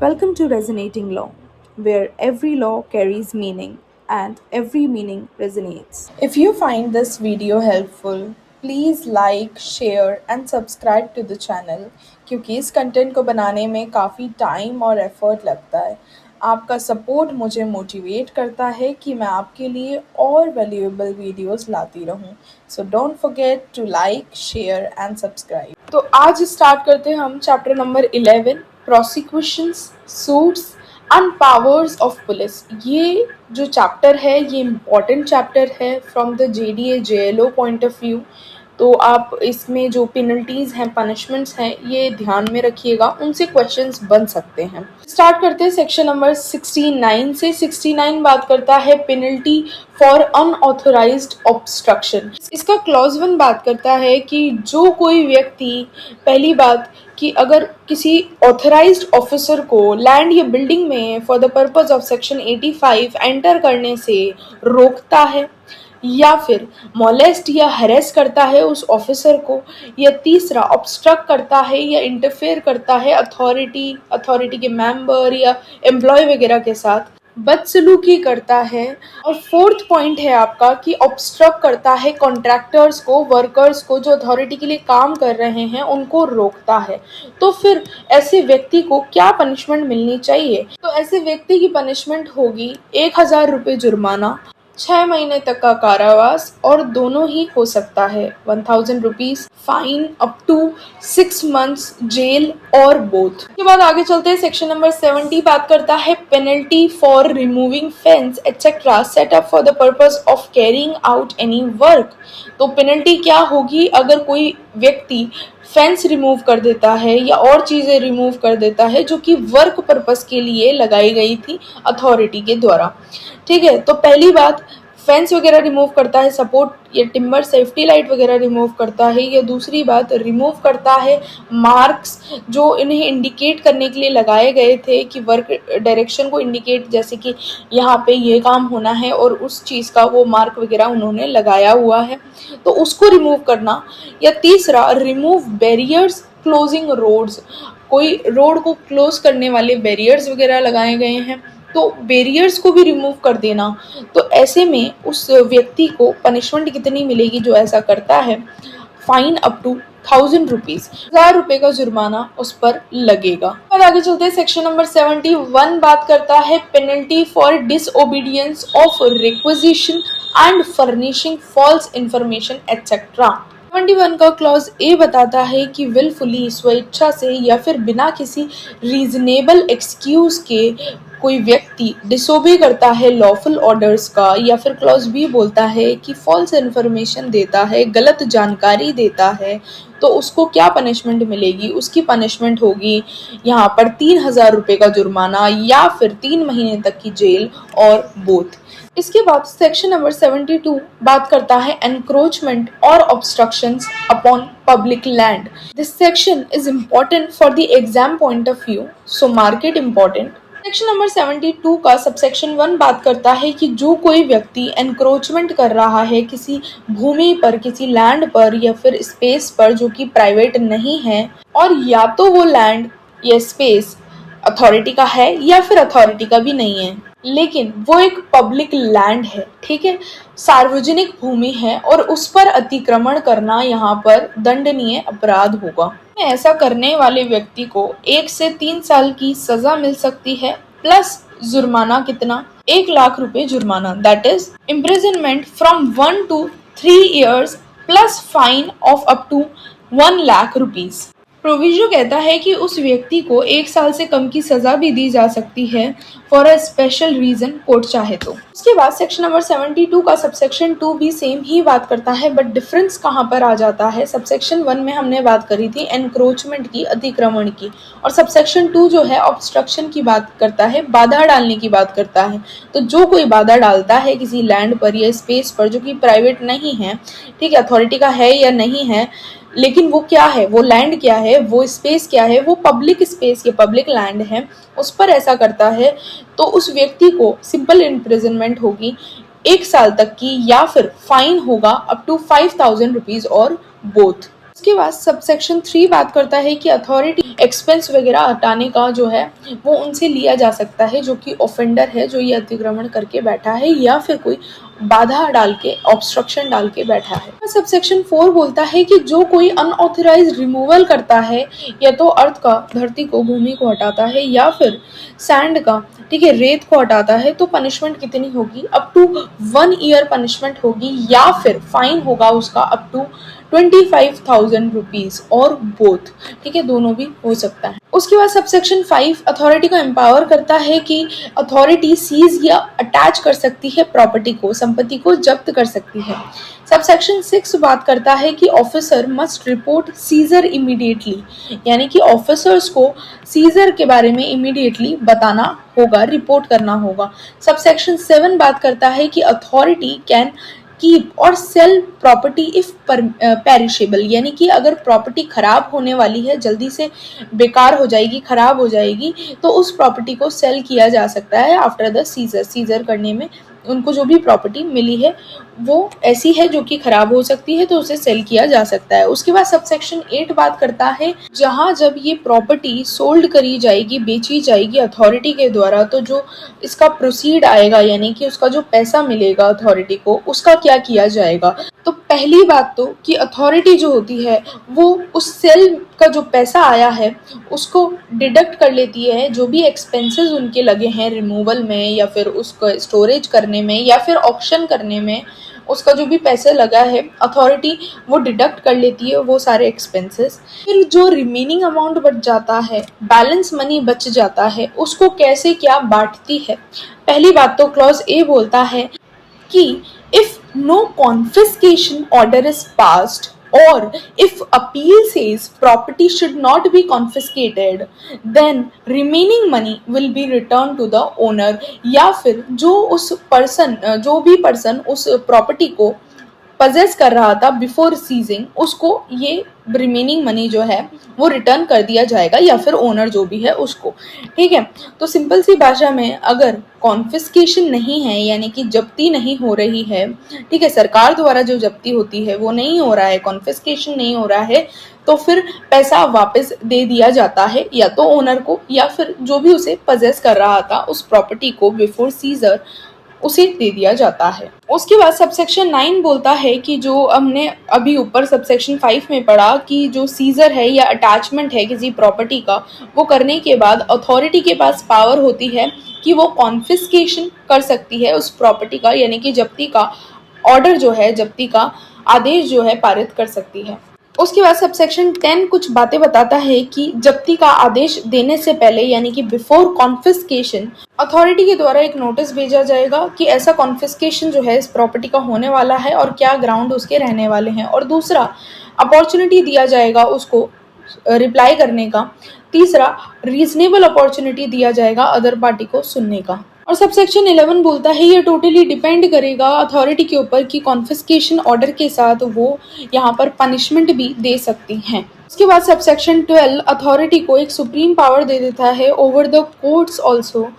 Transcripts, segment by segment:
Welcome to Resonating Law, where every law carries meaning and every meaning resonates. If you find this video helpful, please like, share and subscribe to the channel क्योंकि इस content को बनाने में काफ़ी time और effort लगता है। आपका सपोर्ट मुझे मोटिवेट करता है कि मैं आपके लिए और वैल्यूएबल वीडियोस लाती रहूं। So don't forget to like, share and subscribe. तो आज स्टार्ट करते हैं हम chapter number 11 prosecutions, suits and powers of police. ये जो चैप्टर है ये इम्पॉर्टेंट चैप्टर है from the JDA JLO point of view. तो आप इसमें जो पेनल्टीज़ हैं, पनिशमेंट्स हैं, ये ध्यान में रखिएगा, उनसे क्वेश्चंस बन सकते हैं। स्टार्ट करते हैं सेक्शन नंबर 69 से। 69 बात करता है पेनल्टी फॉर अनऑथोराइज्ड ऑब्स्ट्रक्शन। इसका क्लॉज 1 बात करता है कि जो कोई व्यक्ति, पहली बात कि अगर किसी ऑथराइज्ड ऑफिसर को लैंड या बिल्डिंग में for the purpose of section 85 enter करने से रोकता है या फिर मोलेस्ट या हरेस करता है उस ऑफिसर को, या तीसरा ऑब्स्ट्रक्ट करता है या इंटरफेयर करता है अथॉरिटी के मेंबर या एम्प्लॉय वगैरह के साथ, बदसलूकी करता है, और फोर्थ पॉइंट है आपका कि ऑब्स्ट्रक्ट करता है कॉन्ट्रैक्टर्स को, वर्कर्स को जो अथॉरिटी के लिए काम कर रहे हैं उनको रोकता है, तो फिर ऐसे व्यक्ति को क्या पनिशमेंट मिलनी चाहिए? तो ऐसे व्यक्ति की पनिशमेंट होगी 1000 रुपये जुर्माना, 6 महीने तक का कारावास और दोनों ही हो सकता है 1000 rupees fine up to 6 months jail और बोथ। उसके बाद आगे चलते हैं। सेक्शन नंबर 70 बात करता है penalty for removing fence etcetera set up for the purpose of carrying out any work. तो पेनल्टी क्या होगी अगर कोई व्यक्ति फेंस रिमूव कर देता है या और चीज़ें रिमूव कर देता है जो कि वर्क पर्पस के लिए लगाई गई थी अथॉरिटी के द्वारा। ठीक है, तो पहली बात फेंस वगैरह रिमूव करता है, सपोर्ट या टिम्बर, सेफ्टी लाइट वगैरह रिमूव करता है, या दूसरी बात रिमूव करता है मार्क्स जो इन्हें इंडिकेट करने के लिए लगाए गए थे कि वर्क डायरेक्शन को इंडिकेट, जैसे कि यहाँ पे ये काम होना है और उस चीज़ का वो मार्क वगैरह उन्होंने लगाया हुआ है, तो उसको रिमूव करना, या तीसरा रिमूव बैरियर्स क्लोजिंग रोड्स, कोई रोड को क्लोज करने वाले बैरियर्स वगैरह लगाए गए हैं तो बैरियर्स को भी रिमूव कर देना। तो ऐसे में उस व्यक्ति को पनिशमेंट कितनी मिलेगी जो ऐसा करता है? फाइन अप टू 1000 रुपीज, 1000 रुपये का जुर्माना उस पर लगेगा। और आगे चलते हैं। सेक्शन नंबर 71 बात करता है penalty for disobedience of requisition and furnishing false information etcetera. 71 का क्लॉज ए बताता है कि विलफुली, स्वेच्छा से या फिर बिना किसी रीजनेबल एक्सक्यूज के कोई व्यक्ति डिसोबे करता है लॉफुल ऑर्डर्स का, या फिर क्लॉज बी बोलता है कि फॉल्स इन्फॉर्मेशन देता है, गलत जानकारी देता है, तो उसको क्या पनिशमेंट मिलेगी? उसकी पनिशमेंट होगी यहाँ पर 3000 रुपये का जुर्माना या फिर 3 महीने तक की जेल और बोथ। इसके बाद सेक्शन नंबर 72 बात करता है एनक्रोचमेंट और obstructions upon public land. This section is important for the exam point of view, so mark it important. Section number 72 का सबसेक्शन 1 बात करता है कि जो कोई व्यक्ति एनक्रोचमेंट कर रहा है किसी भूमि पर, किसी लैंड पर या फिर स्पेस पर जो कि प्राइवेट नहीं है, और या तो वो लैंड या स्पेस अथॉरिटी का है या फिर अथॉरिटी का भी नहीं है, लेकिन वो एक पब्लिक लैंड है, ठीक है, सार्वजनिक भूमि है, और उस पर अतिक्रमण करना यहाँ पर दंडनीय अपराध होगा। ऐसा करने वाले व्यक्ति को 1 से 3 साल की सजा मिल सकती है, प्लस जुर्माना कितना? 1 लाख रुपए जुर्माना, that is imprisonment from 1 to 3 years plus fine of up to 1 lakh rupees. Proviso कहता है कि उस व्यक्ति को 1 साल से कम की सजा भी दी जा सकती है for a special reason, court चाहे तो। उसके बाद सेक्शन नंबर 72 का सबसेक्शन 2 भी सेम ही बात करता है, बट डिफरेंस कहाँ पर आ जाता है? सबसेक्शन 1 में हमने बात करी थी एनक्रोचमेंट की, अतिक्रमण की, और सबसेक्शन 2 जो है ऑब्स्ट्रक्शन की बात करता है, बाधा डालने की बात करता है। तो जो कोई बाधा डालता है किसी लैंड पर या स्पेस पर जो कि प्राइवेट नहीं है, ठीक है, अथॉरिटी का है या नहीं है, लेकिन वो क्या है, वो लैंड क्या है, वो स्पेस क्या है, वो पब्लिक स्पेस या पब्लिक लैंड है, उस पर ऐसा करता है, तो उस व्यक्ति को सिंपल इम्प्रिजनमेंट होगी 1 साल तक की, या फिर फाइन होगा अप टू 5000 रुपीज और बोथ। उसके बाद सबसेक्शन 3 बात करता है कि अथॉरिटी एक्सपेंस वगैरह हटाने का जो है वो उनसे लिया जा सकता है जो कि ऑफेंडर है, जो ये अतिक्रमण करके बैठा है या फिर कोई बाधा डाल के, ऑब्स्ट्रक्शन डाल के बैठा है। सबसेक्शन 4 बोलता है कि जो कोई अनऑथराइज रिमूवल करता है, या तो अर्थ का, धरती को, भूमि को हटाता है, या फिर सैंड का, ठीक है, रेत को हटाता है, तो पनिशमेंट कितनी होगी? अप टू 1 ईयर पनिशमेंट होगी, या फिर फाइन होगा उसका अप टू 25,000 रुपीज, और बोथ, ठीक है, दोनों भी हो सकता है। उसके बाद सबसेक्शन 5 अथॉरिटी को एम्पावर करता है कि अथॉरिटी सीज या अटैच कर सकती है प्रॉपर्टी को, संपत्ति को जब्त कर सकती है। सबसेक्शन 6 बात करता है कि officer must report seizure immediately, यानी कि ऑफिसर्स को सीजर के बारे में इमीडिएटली बताना होगा, रिपोर्ट करना होगा। सबसेक्शन 7 बात करता है कि अथॉरिटी कैन कीप और सेल प्रॉपर्टी इफ पेरिशेबल, यानी कि अगर प्रॉपर्टी खराब होने वाली है, जल्दी से बेकार हो जाएगी, खराब हो जाएगी, तो उस प्रॉपर्टी को सेल किया जा सकता है आफ्टर द सीजर। सीजर करने में उनको जो भी प्रॉपर्टी मिली है वो ऐसी है जो कि खराब हो सकती है, तो उसे सेल किया जा सकता है। उसके बाद सबसेक्शन 8 बात करता है जहां जब ये प्रॉपर्टी सोल्ड करी जाएगी, बेची जाएगी अथॉरिटी के द्वारा, तो जो इसका प्रोसीड आएगा, यानी कि उसका जो पैसा मिलेगा अथॉरिटी को, उसका क्या किया जाएगा। तो पहली बात तो कि अथॉरिटी जो होती है वो उस सेल का जो पैसा आया है उसको डिडक्ट कर लेती है, जो भी एक्सपेंसेस उनके लगे हैं रिमूवल में, या फिर उसको स्टोरेज करने में, या फिर ऑक्शन करने में, उसका जो भी पैसे लगा है अथॉरिटी वो डिडक्ट कर लेती है, वो सारे एक्सपेंसेस। फिर जो रिमेनिंग अमाउंट बच जाता है, बैलेंस मनी बच जाता है, उसको कैसे क्या बांटती है। पहली बात तो क्लॉज ए बोलता है कि if no confiscation order is passed, or if appeal says property should not be confiscated, then remaining money will be returned to the owner, या फिर जो भी पर्सन उस प्रॉपर्टी को पजेस कर रहा था बिफोर सीजिंग, उसको ये रिमेनिंग मनी जो है वो रिटर्न कर दिया जाएगा, या फिर ओनर जो भी है उसको, ठीक है। तो सिंपल सी भाषा में अगर कॉन्फिस्केशन नहीं है, यानी कि जब्ती नहीं हो रही है, ठीक है, सरकार द्वारा जो जब्ती होती है वो नहीं हो रहा है, कॉन्फिस्केशन नहीं हो रहा है, तो फिर पैसा वापस दे दिया जाता है या तो ओनर को, या फिर जो भी उसे पजेस कर रहा था उस प्रॉपर्टी को बिफोर सीजर, उसे दे दिया जाता है। उसके बाद सबसेक्शन 9 बोलता है कि जो हमने अभी ऊपर सबसेक्शन 5 में पढ़ा कि जो सीजर है या अटैचमेंट है किसी प्रॉपर्टी का, वो करने के बाद अथॉरिटी के पास पावर होती है कि वो कॉन्फिस्केशन कर सकती है उस प्रॉपर्टी का, यानी कि जब्ती का ऑर्डर जो है, जब्ती का आदेश जो है पारित कर सकती है। उसके बाद सबसेक्शन 10 कुछ बातें बताता है कि जब्ती का आदेश देने से पहले, यानी कि बिफोर कॉन्फिस्केशन, अथॉरिटी के द्वारा एक नोटिस भेजा जाएगा कि ऐसा कॉन्फिस्केशन जो है इस प्रॉपर्टी का होने वाला है और क्या ग्राउंड उसके रहने वाले हैं, और दूसरा अपॉर्चुनिटी दिया जाएगा उसको रिप्लाई करने का, तीसरा रीजनेबल अपॉर्चुनिटी दिया जाएगा अदर पार्टी को सुनने का। और सबसेक्शन 11 बोलता है ये टोटली डिपेंड करेगा अथॉरिटी के ऊपर कि कॉन्फिस्केशन ऑर्डर के साथ वो यहाँ पर पनिशमेंट भी दे सकती हैं। उसके बाद सबसेक्शन 12 अथॉरिटी को एक सुप्रीम पावर दे देता है ओवर द कोर्ट्स ऑल्सो।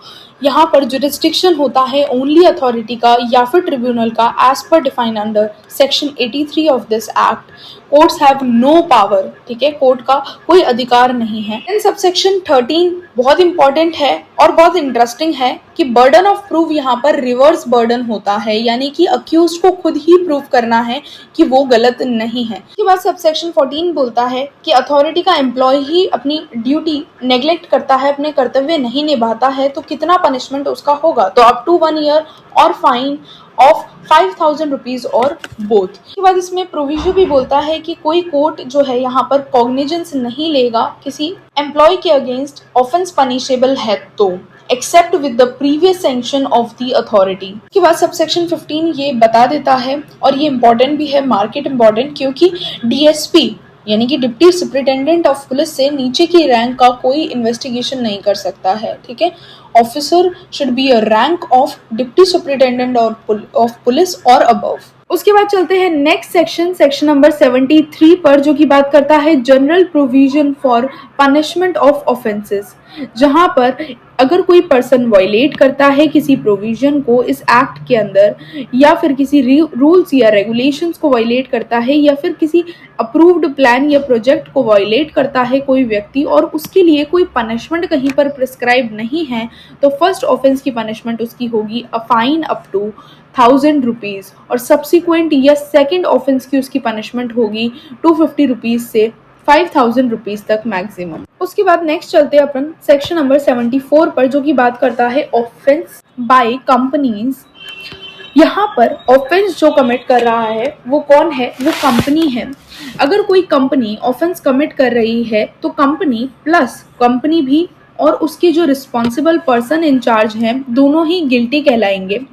यहाँ पर जुरिस्डिक्शन होता है ओनली अथॉरिटी का या फिर ट्रिब्यूनल का, as per defined under section 83 of this act. Courts have no power, ठीक है, कोर्ट का कोई अधिकार नहीं है। इन सबसेक्शन 13 बहुत इंपॉर्टेंट है और बहुत इंटरेस्टिंग है कि बर्डन ऑफ प्रूफ यहाँ पर रिवर्स बर्डन होता है, यानी कि अक्यूज्ड को खुद ही प्रूव करना है कि वो गलत नहीं है। इसके बाद सबसेक्शन 14 बोलता है कि अथॉरिटी का एम्प्लॉय ही अपनी ड्यूटी नेग्लेक्ट करता है, अपने कर्तव्य नहीं निभाता है, तो कितना पनिशमेंट उसका होगा, तो अप टू 1 ईयर और फाइन ऑफ 5,000 रुपीज और बोथ। इसके बाद इसमें प्रोविजन भी बोलता है कि कोई कोर्ट जो है यहाँ पर कॉग्निजेंस नहीं लेगा किसी एम्प्लॉय के अगेंस्ट ऑफेंस पनिशेबल है तो, except with the previous sanction of the authority. इसके बाद सबसेक्शन 15 ये बता देता है, और ये इंपॉर्टेंट भी है, मार्केट इंपॉर्टेंट, क्योंकि डीएसपी यानी कि डिप्टी सुपरिटेंडेंट ऑफ पुलिस से नीचे की रैंक का कोई इन्वेस्टिगेशन नहीं कर सकता है, ठीक है। Officer should be a rank of deputy superintendent of police और अबव। उसके बाद चलते हैं नेक्स्ट सेक्शन, सेक्शन नंबर 73 पर, जो कि बात करता है general provision for punishment of offences, जहां पर अगर कोई पर्सन वायलेट करता है किसी प्रोविजन को इस एक्ट के अंदर, या फिर किसी रूल्स या रेगुलेशंस को वायलेट करता है, या फिर किसी अप्रूव्ड प्लान या प्रोजेक्ट को वायलेट करता है कोई व्यक्ति, और उसके लिए कोई पनिशमेंट कहीं पर प्रिस्क्राइब नहीं है, तो फर्स्ट ऑफेंस की पनिशमेंट उसकी होगी a fine up to 1000 rupees, और सब्सिक्वेंट या सेकेंड ऑफेंस की उसकी पनिशमेंट होगी 250 रुपीज से 5000 रुपीज तक मैक्सिमम। उसके बाद नेक्स्ट चलते हैं अपन सेक्शन नंबर 74 पर, जो कि बात करता है ऑफेंस बाय कंपनीज। यहाँ पर ऑफेंस जो कमिट कर रहा है वो कौन है, वो कंपनी है। अगर कोई कंपनी ऑफेंस कमिट कर रही है तो कंपनी प्लस कंपनी भी और उसके जो रिस्पॉन्सिबल पर्सन इंचार्ज हैं दोनों ही गिल्टी कहलाएंगे।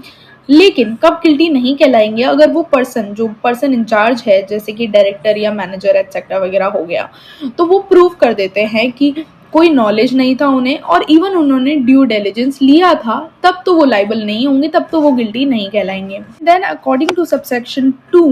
लेकिन कब गिल्टी नहीं कहलाएंगे, अगर वो पर्सन जो पर्सन इंचार्ज है, जैसे कि डायरेक्टर या मैनेजर एटसेट्रा वगैरह हो गया, तो वो प्रूव कर देते हैं कि कोई नॉलेज नहीं था उन्हें और इवन उन्होंने ड्यू डिलिजेंस लिया था, तब तो वो लाइबल नहीं होंगे, तब तो वो गिल्टी नहीं कहलाएंगे। Then according to subsection 2,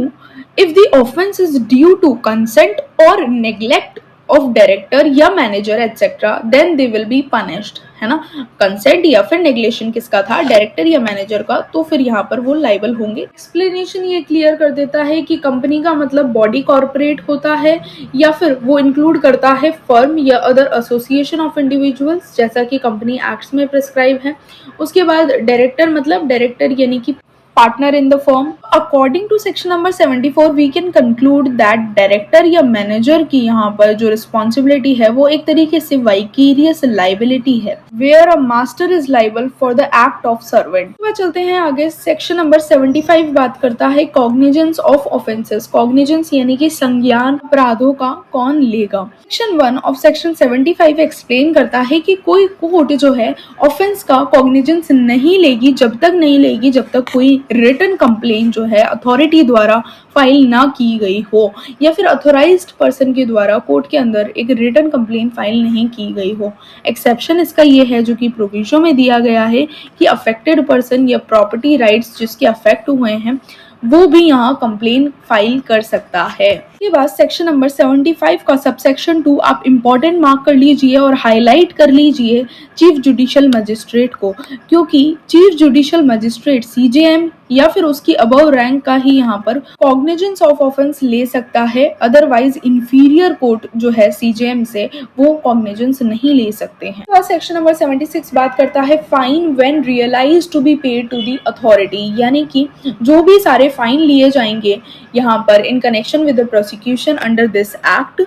if the offence is due to consent और नेग्लेक्ट ऑफ डायरेक्टर या manager etcetera then they will be punished, है ना। कंसेंट या फिर नेग्लेक्शन किसका था, डायरेक्टर या मैनेजर का, तो फिर यहाँ पर वो लाइबल होंगे। एक्सप्लेनेशन ये क्लियर कर देता है कि कंपनी का मतलब बॉडी कॉर्पोरेट होता है या फिर वो इंक्लूड करता है फर्म या अदर एसोसिएशन ऑफ इंडिविजुअल्स, जैसा कि कंपनी एक्ट्स में प्रिस्क्राइब है। उसके बाद डायरेक्टर मतलब डायरेक्टर यानी कि partner in the firm. According to section number 74, we can conclude that director या manager की यहाँ पर जो responsibility है वो एक तरीके से vicarious liability है, where a master is liable for the act of servant. तो चलते हैं आगे, section number 75 बात करता है cognizance of offenses. cognizance यानी कि संज्ञान अपराधों का कौन लेगा। section 1 of section 75 explain करता है कि कोई कोर्ट जो है offense का cognizance नहीं लेगी जब तक कोई रिटन कंप्लेन जो है अथॉरिटी द्वारा फाइल ना की गई हो, या फिर अथोराइज्ड पर्सन के द्वारा कोर्ट के अंदर एक रिटन कंप्लेन फाइल नहीं की गई हो। एक्सेप्शन इसका ये है जो कि प्रोविजन में दिया गया है कि अफेक्टेड पर्सन या प्रॉपर्टी राइट्स जिसके अफेक्ट हुए हैं वो भी यहाँ कंप्लेन फाइल कर सकता है। इसके बाद सेक्शन नंबर 75 का सबसेक्शन 2 आप इंपॉर्टेंट मार्क कर लीजिए और हाईलाइट कर लीजिए चीफ जुडिशियल मजिस्ट्रेट को, क्योंकि चीफ जुडिशियल मजिस्ट्रेट सीजेएम या फिर उसकी अबव रैंक का ही यहाँ पर कॉग्निजेंस ऑफ ऑफेंस ले सकता है, अदरवाइज इंफीरियर कोर्ट जो है सीजेएम से वो कॉग्निजेंस नहीं ले सकते हैं। तो सेक्शन नंबर 76 बात करता है fine when realised to be paid to the authority, यानी कि जो भी सारे फाइन लिए जाएंगे यहाँ पर in connection with the prosecution under this act,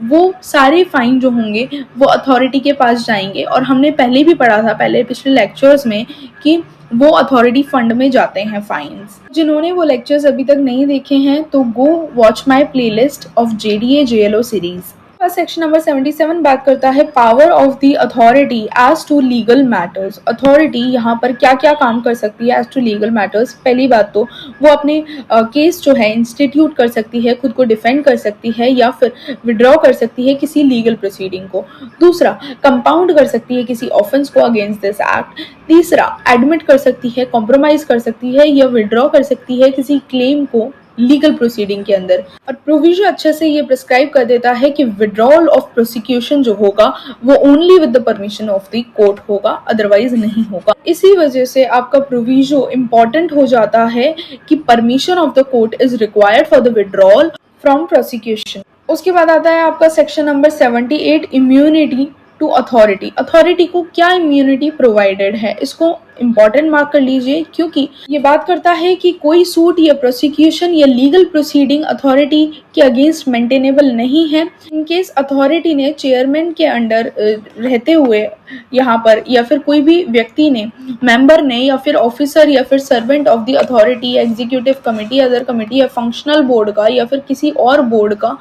वो सारे फाइन जो होंगे वो अथॉरिटी के पास जाएंगे। और हमने पहले भी पढ़ा था पिछले लेक्चर्स में कि वो अथॉरिटी फंड में जाते हैं फाइन्स। जिन्होंने वो लेक्चर्स अभी तक नहीं देखे हैं तो go watch my playlist of JDA JLO series. Section number 77 बात करता है power of the authority as to legal matters. Authority यहाँ पर क्या क्या काम कर सकती है एज टू लीगल मैटर्स। पहली बात तो वो अपने केस जो है इंस्टीट्यूट कर सकती है, खुद को डिफेंड कर सकती है या फिर विड्रॉ कर सकती है किसी लीगल प्रोसीडिंग को। दूसरा, कंपाउंड कर सकती है किसी ऑफेंस को अगेंस्ट दिस एक्ट। तीसरा, एडमिट कर सकती है, कॉम्प्रोमाइज कर सकती है या विड्रॉ कर सकती है किसी क्लेम को लीगल प्रोसीडिंग के अंदर। और प्रोविजन अच्छे से ये प्रिस्क्राइब कर देता है कि विड्रॉल ऑफ प्रोसिक्यूशन जो होगा वो only with the permission of the court होगा, अदरवाइज नहीं होगा। इसी वजह से आपका प्रोविजन इंपॉर्टेंट हो जाता है कि permission of the court is required for the withdrawal from prosecution. उसके बाद आता है आपका section number 78 immunity to authority. Authority को क्या इम्यूनिटी प्रोवाइडेड है, इसको इंपॉर्टेंट मार्क कर लीजिए, क्योंकि ये बात करता है कि कोई सूट या प्रोसिक्यूशन या लीगल प्रोसीडिंग अथॉरिटी के अगेंस्ट मेंटेनेबल नहीं है इन केस अथॉरिटी ने चेयरमैन के अंडर रहते हुए यहाँ पर या फिर कोई भी व्यक्ति ने, मेंबर ने या फिर ऑफिसर या फिर सर्वेंट ऑफ द अथॉरिटी या एग्जीक्यूटिव कमेटी, अदर कमेटी या फंक्शनल बोर्ड का या फिर किसी और बोर्ड का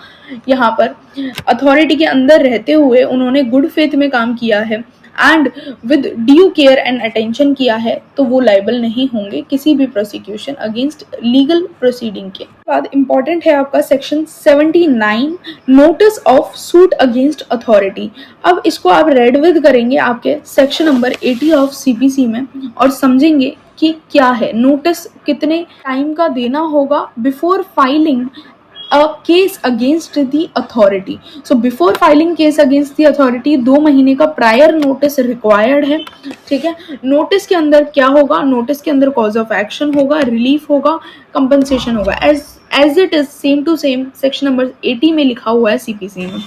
यहाँ पर अथॉरिटी के अंदर रहते हुए उन्होंने गुड फेथ में काम किया है and with due care and attention किया है, तो वो लाइबल नहीं होंगे किसी भी प्रोसिक्यूशन अगेंस्ट लीगल प्रोसीडिंग के। बाद इंपॉर्टेंट है आपका section 79 notice of suit against authority. अब इसको आप रेड विद करेंगे आपके सेक्शन नंबर 80 ऑफ सीपीसी में और समझेंगे कि क्या है, नोटिस कितने टाइम का देना होगा before filing a case against the authority. So before filing case against the authority 2 महीने का प्रायर नोटिस रिक्वायर्ड है, ठीक है। नोटिस के अंदर क्या होगा, नोटिस के अंदर कॉज ऑफ एक्शन होगा, रिलीफ होगा, कंपनसेशन होगा, as it is same to same section number 80 में लिखा हुआ है सीपीसी में,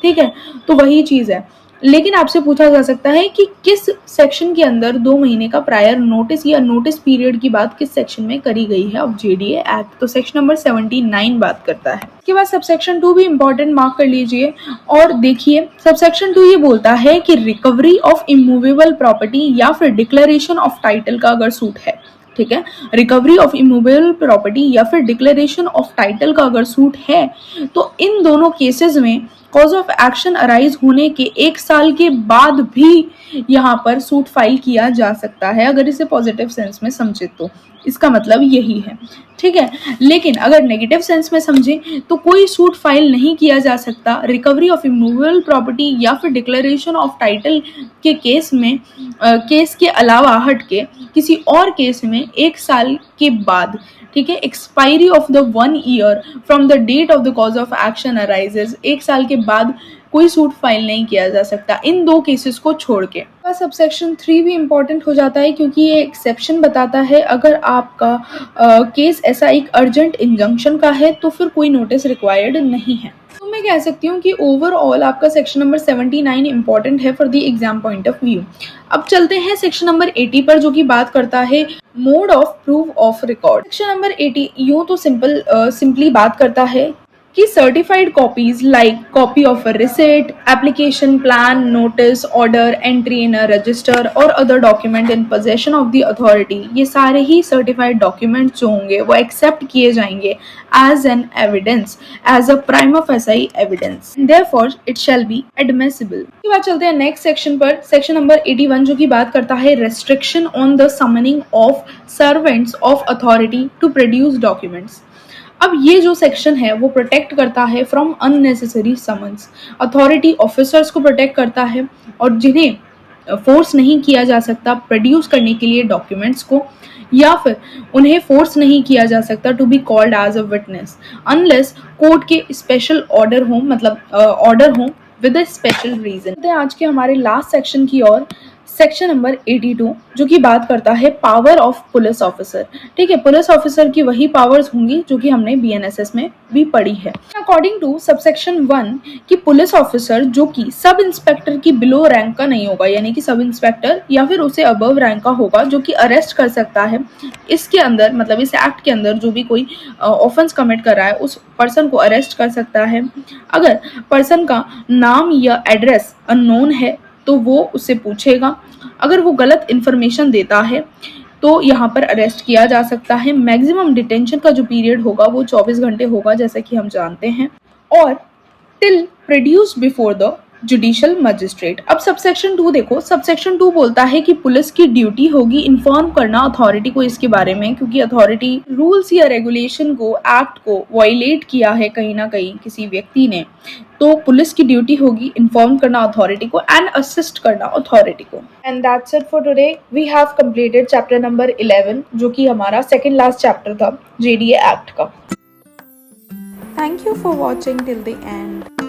ठीक है। तो वही चीज है, लेकिन आपसे पूछा जा सकता है कि किस सेक्शन के अंदर 2 महीने का प्रायर नोटिस या नोटिस पीरियड की बात किस सेक्शन में करी गई है ऑफ जेडीए एक्ट। तो सेक्शन नंबर 79 बात करता है। इसके बाद सबसेक्शन 2 भी इंपॉर्टेंट मार्क कर लीजिए और देखिए सबसेक्शन 2 ये बोलता है कि रिकवरी ऑफ इमूवेबल प्रॉपर्टी या फिर डिक्लेरेशन ऑफ टाइटल का अगर सूट है, ठीक है, रिकवरी ऑफ इमूवेबल प्रॉपर्टी या फिर डिक्लेरेशन ऑफ टाइटल का अगर सूट है, तो इन दोनों केसेस में कॉज ऑफ एक्शन अराइज होने के 1 साल के बाद भी यहाँ पर सूट फाइल किया जा सकता है, अगर इसे पॉजिटिव सेंस में समझे तो इसका मतलब यही है, ठीक है। लेकिन अगर नेगेटिव सेंस में समझे तो कोई सूट फाइल नहीं किया जा सकता रिकवरी ऑफ इमूवेबल प्रॉपर्टी या फिर डिक्लेरेशन ऑफ टाइटल के केस में, केस के अलावा हट के किसी और केस में 1 साल के बाद, ठीक है, expiry of the 1 year from the date of the cause of action arises, 1 साल के बाद कोई सूट फाइल नहीं किया जा सकता इन 2 केसेस को छोड़ के। सबसेक्शन 3 भी इंपॉर्टेंट हो जाता है क्योंकि ये एक्सेप्शन बताता है अगर आपका केस ऐसा एक अर्जेंट इंजंक्शन का है तो फिर कोई नोटिस रिक्वायर्ड नहीं है। तो मैं कह सकती हूँ कि ओवरऑल आपका सेक्शन नंबर 79 इंपॉर्टेंट है for the exam point of view. अब चलते हैं सेक्शन नंबर 80 पर, जो कि बात करता है mode of proof of record. Section number 80 यूँ तो सिंपली बात करता है कि certified copies like copy of a receipt, application, plan, notice, order, entry in a register और other document in possession of the authority, ये सारे ही सर्टिफाइड डॉक्यूमेंट जो होंगे वो एक्सेप्ट किए जाएंगे as an evidence, as a prima facie evidence, therefore it shall be admissible. इसके बाद चलते हैं नेक्स्ट सेक्शन पर, सेक्शन नंबर 81, जो कि बात करता है restriction on the summoning of servants of authority to produce documents. अब ये जो सेक्शन है वो प्रोटेक्ट करता है from unnecessary summons, authority officers को प्रोटेक्ट करता है और जिन्हें फोर्स नहीं किया जा सकता प्रोड्यूस करने के लिए डॉक्यूमेंट्स को, या फिर उन्हें फोर्स नहीं किया जा सकता to be called as a witness unless court के स्पेशल ऑर्डर हो, मतलब ऑर्डर हो विद अ स्पेशल रीजन। आज के हमारे लास्ट सेक्शन की ओर, सेक्शन नंबर 82, जो कि बात करता है पावर ऑफ पुलिस ऑफिसर, ठीक है। पुलिस ऑफिसर की वही पावर्स होंगी जो कि हमने बीएनएसएस में भी पढ़ी है। अकॉर्डिंग टू सबसेक्शन 1 कि पुलिस ऑफिसर जो कि सब इंस्पेक्टर की बिलो रैंक का नहीं होगा, यानी कि सब इंस्पेक्टर या फिर उसे अबव रैंक का होगा, जो कि अरेस्ट कर सकता है इसके अंदर, मतलब इस एक्ट के अंदर जो भी कोई ऑफेंस कमिट कर रहा है उस पर्सन को अरेस्ट कर सकता है। अगर पर्सन का नाम या एड्रेस अननोन है तो वो उससे पूछेगा, अगर वो गलत इन्फॉर्मेशन देता है तो यहाँ पर अरेस्ट किया जा सकता है। मैक्सिमम डिटेंशन का जो पीरियड होगा वो 24 घंटे होगा, जैसा कि हम जानते हैं, और till produced before the judicial magistrate. अब सबसेक्शन 2 देखो, सबसेक्शन 2 बोलता है कि पुलिस की ड्यूटी होगी इन्फॉर्म करना अथॉरिटी को इसके बारे में, क्योंकि अथॉरिटी रूल्स या रेगुलेशन को, एक्ट को वायलेट किया है कहीं ना कहीं किसी व्यक्ति ने, तो पुलिस की ड्यूटी होगी इन्फॉर्म करना अथॉरिटी को एंड असिस्ट करना अथॉरिटी को। And that's it for today. We have completed chapter number 11, जो कि हमारा सेकेंड लास्ट चैप्टर था जेडीए एक्ट का। Thank you for watching till the and.